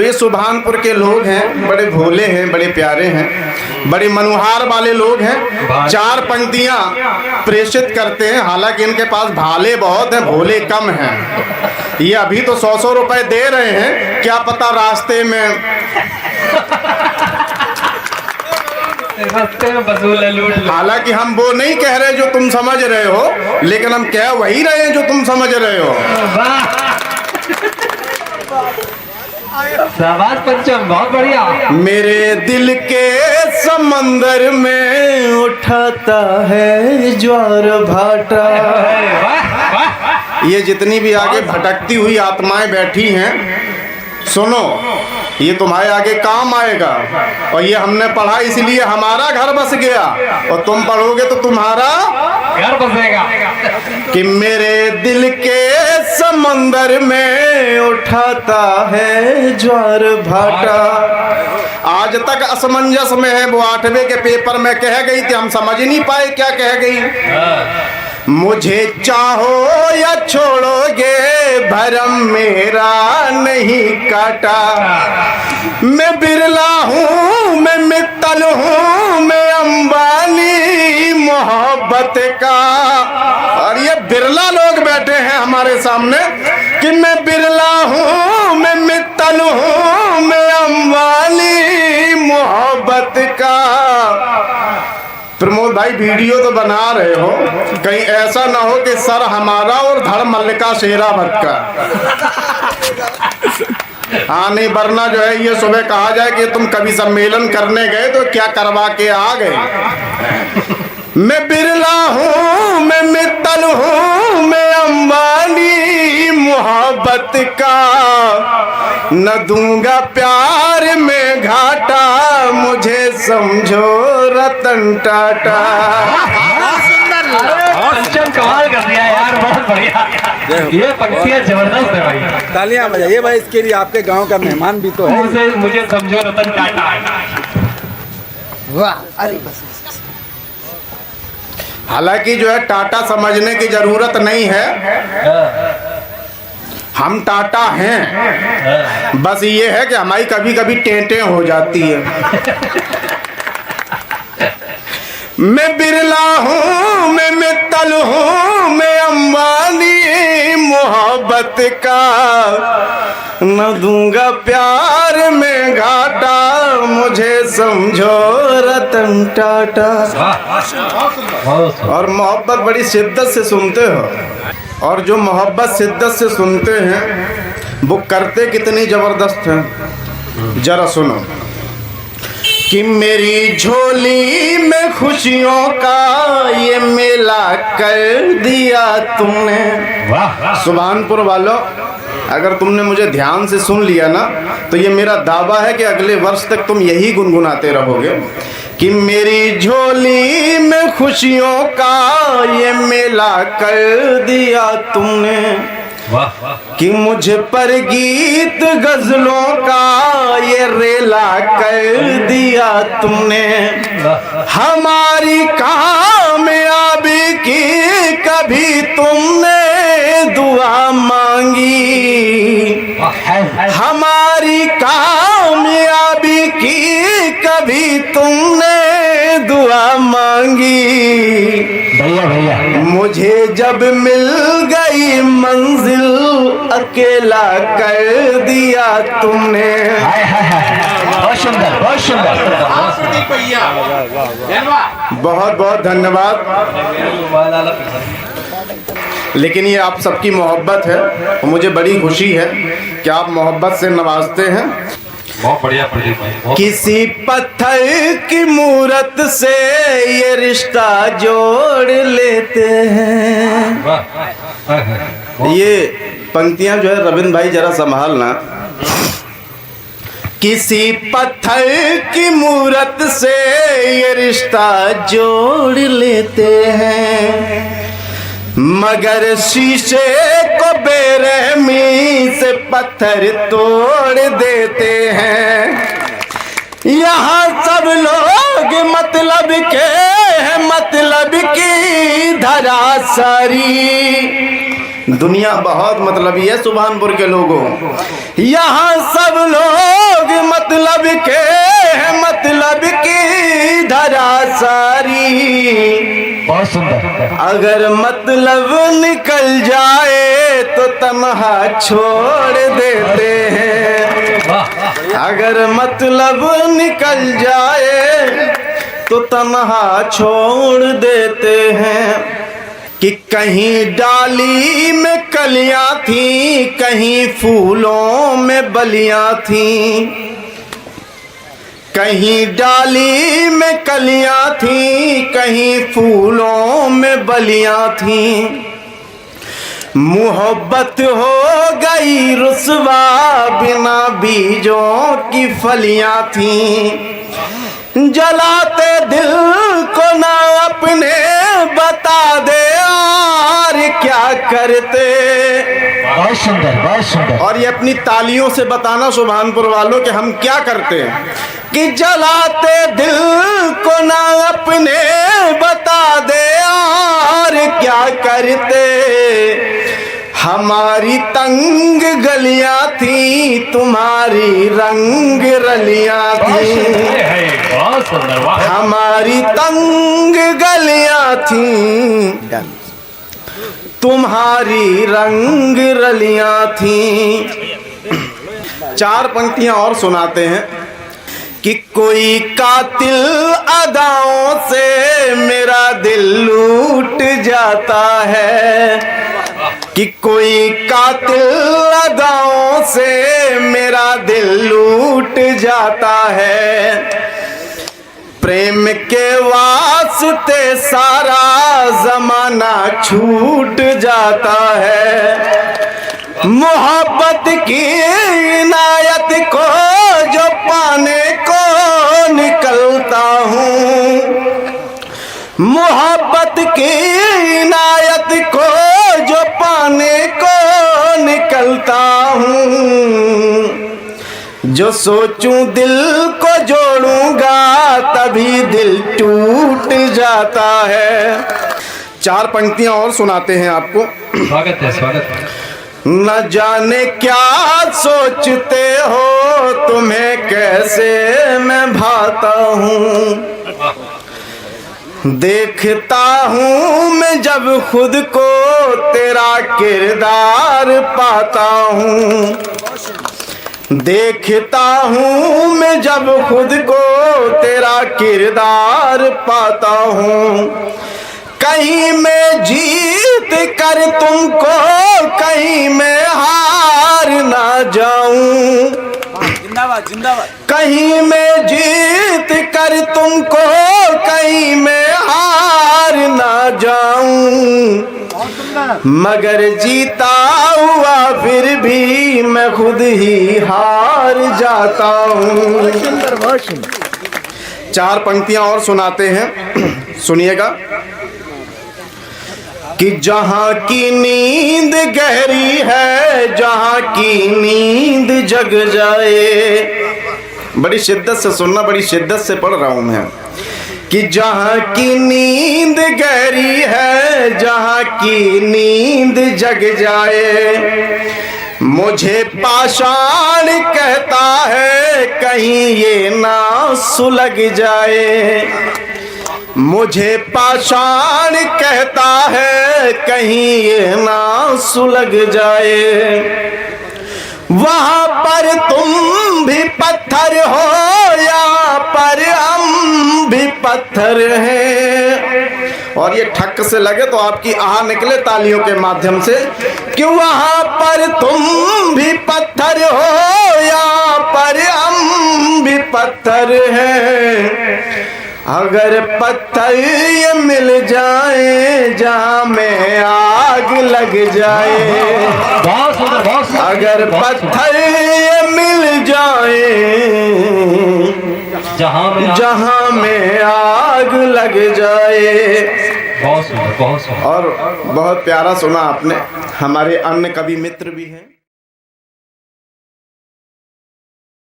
तो ये सुभानपुर के लोग हैं, बड़े भोले हैं, बड़े प्यारे हैं, बड़े मनुहार वाले लोग हैं। 4 पंक्तियां प्रेषित करते हैं, हालांकि इनके पास भाले बहुत हैं, भोले कम हैं। ये अभी तो 100-100 रुपए दे रहे हैं, क्या पता रास्ते में हालांकि हम वो नहीं कह रहे जो तुम समझ रहे हो, लेकिन हम कह वही रहे हैं जो तुम समझ रहे हो। शाबाश पंचम, बहुत बढ़िया। मेरे दिल के समंदर में उठाता है ज्वार भाटा। ये जितनी भी आगे भटकती हुई आत्माएं बैठी हैं, सुनो, ये तुम्हारे आगे काम आएगा। और ये हमने पढ़ा इसलिए हमारा घर बस गया, और तुम पढ़ोगे तो तुम्हारा घर बसेगा। कि मेरे दिल के समंदर में उठाता है ज्वार भाटा। आज तक असमंजस में है, वो 8वें के पेपर में कह गई थी, हम समझ नहीं पाए क्या कह गई। मुझे चाहो या छोड़ोगे भरम मेरा नहीं काटा। मैं बिरला हूँ, मैं मित्तल हूँ, मैं अंबानी मोहब्बत का। और ये बिरला लोग बैठे हैं हमारे सामने कि मैं बिरला हूँ, मैं मित्तल हूँ, मैं अंबानी मोहब्बत का। प्रमोद भाई वीडियो तो बना रहे हो, कहीं ऐसा ना हो कि सर हमारा और धड़ मल्लिका शेरावत का। हाँ नहीं, वरना जो है ये सुबह कहा जाए कि तुम कभी सम्मेलन करने गए तो क्या करवा के आ गए। मैं बिरला हूँ, मैं मित्तल हूँ, मैं अंबानी मोहब्बत का। न दूंगा प्यार में घाटा, मुझे समझो रतन टाटा। पंचम कमाल कर दिया यार, बहुत बढ़िया। ये पंक्तियाँ जबरदस्त है भाई, तालियां बजाइए भाई इसके लिए। आपके गांव का मेहमान भी तो है। मुझे समझो रतन टाटा। वाह, अरे बस। हालांकि जो है टाटा समझने की जरूरत नहीं है, हम टाटा हैं। बस ये है कि हमारी कभी कभी टेंटे हो जाती है। मैं बिरला हूँ, मैं मित्तल हूँ, मैं अंबानी मोहब्बत का। न दूंगा प्यार में घाटा, मुझे समझो रतन टाटा। और मोहब्बत बड़ी शिद्दत से सुनते हो, और जो मोहब्बत शिद्दत से सुनते हैं वो करते कितनी जबरदस्त हैं। जरा सुनो कि मेरी झोली में खुशियों का ये मेला कर दिया तुमने। सुभानपुर वालों, अगर तुमने मुझे ध्यान से सुन लिया ना, तो ये मेरा दावा है कि अगले वर्ष तक तुम यही गुनगुनाते रहोगे कि मेरी झोली में खुशियों का ये मेला कर दिया तुमने। कि मुझ पर गीत गजलों का ये रेला कर दिया तुमने। हमारी कामयाबी की कभी तुमने दुआ मांगी। हमारी कामयाबी की कभी तुमने दुआ मांगी। भैया मुझे जब मिल गई मंजिल अकेला कर दिया तुमने। बहुत सुंदर, बहुत सुंदर। बहुत बहुत धन्यवाद। लेकिन ये आप सबकी मोहब्बत है, और मुझे बड़ी खुशी है कि आप मोहब्बत से नवाजते हैं। बहुत बढ़िया प्रदीप भाई। किसी पत्थर की मूरत से ये रिश्ता जोड़ लेते हैं। ये पंक्तियां जो है रविंद्र भाई जरा संभालना। किसी पत्थर की मूरत से ये रिश्ता जोड़ लेते हैं, मगर शीशे को बेरहमी से पत्थर तोड़ देते हैं। यहाँ सब लोग मतलब के हैं, मतलब की धरा सारी। दुनिया बहुत मतलबी है सुभानपुर के लोगों। यहाँ सब लोग बहुत सुंदर। अगर मतलब निकल जाए तो तन्हा छोड़ देते हैं। अगर मतलब निकल जाए तो तन्हा छोड़ देते हैं। कि कहीं डाली में कलियां थी, कहीं फूलों में बलियां थी। कहीं डाली में कलियां थी, कहीं फूलों में बलियां थी। मोहब्बत हो गई रुसवा, बिना बीजों की फलियां थी। जलाते दिल को ना अपने, बता दे यार क्या करते। बहुत सुंदर, बहुत सुंदर। और ये अपनी तालियों से बताना सुभानपुर वालों कि हम क्या करते हैं। कि जलाते दिल को ना अपने, बता दे यार क्या करते। हमारी तंग गलियां थी, तुम्हारी रंग रलियां थी। बहुत सुंदर। हमारी तंग गलियां थी, तुम्हारी रंग रलियां थी। चार पंक्तियां और सुनाते हैं। कि कोई कातिल अदाओं से मेरा दिल लूट जाता है। कि कोई कातिल अदाओं से मेरा दिल लूट जाता है। प्रेम के वास्ते सारा जमाना छूट जाता है। मोहब्बत की इनायत को जो पाने को निकलता हूँ। मोहब्बत की इनायत को जो पाने को निकलता हूँ। जो सोचूं दिल को जोड़ूंगा, तभी दिल टूट जाता है। चार पंक्तियां और सुनाते हैं आपको। स्वागत है, स्वागत है। न जाने क्या सोचते हो, तुम्हें कैसे मैं भाता हूँ। देखता हूँ मैं जब खुद को, तेरा किरदार पाता हूँ। देखता हूँ मैं जब खुद को, तेरा किरदार पाता हूँ। कहीं मैं जीत कर तुमको, कहीं मैं हार ना जाऊं। जिंदाबाद जिंदाबाद। कहीं मैं जीत कर तुमको, कहीं मैं हार ना जाऊं। मगर जीता हुआ फिर भी मैं खुद ही हार जाता हूँ। चार पंक्तियां और सुनाते हैं, सुनिएगा। कि जहाँ की नींद गहरी है, जहाँ की नींद जग जाए। बड़ी शिद्दत से सुनना, बड़ी शिद्दत से पढ़ रहा हूँ मैं। कि जहाँ की नींद गहरी है, जहाँ की नींद जग जाए। मुझे पाषाण कहता है, कहीं ये ना सुलग जाए। मुझे पाषाण कहता है, कहीं ये ना सुलग जाए। वहाँ पर तुम भी पत्थर हो, यहाँ पर हम भी पत्थर हैं। और ये ठक से लगे तो आपकी आह निकले तालियों के माध्यम से। कि वहाँ पर तुम भी पत्थर हो, यहाँ पर हम भी पत्थर हैं। अगर पत्थर ये मिल जाए, जहाँ में आग लग जाए। बहुत सुंदर, बहुत सुंदर। अगर पत्थर ये मिल जाए, जहाँ में आग लग जाए। बहुत सुंदर, बहुत सुंदर। और बहुत प्यारा सुना आपने। हमारे अन्य कवि मित्र भी हैं।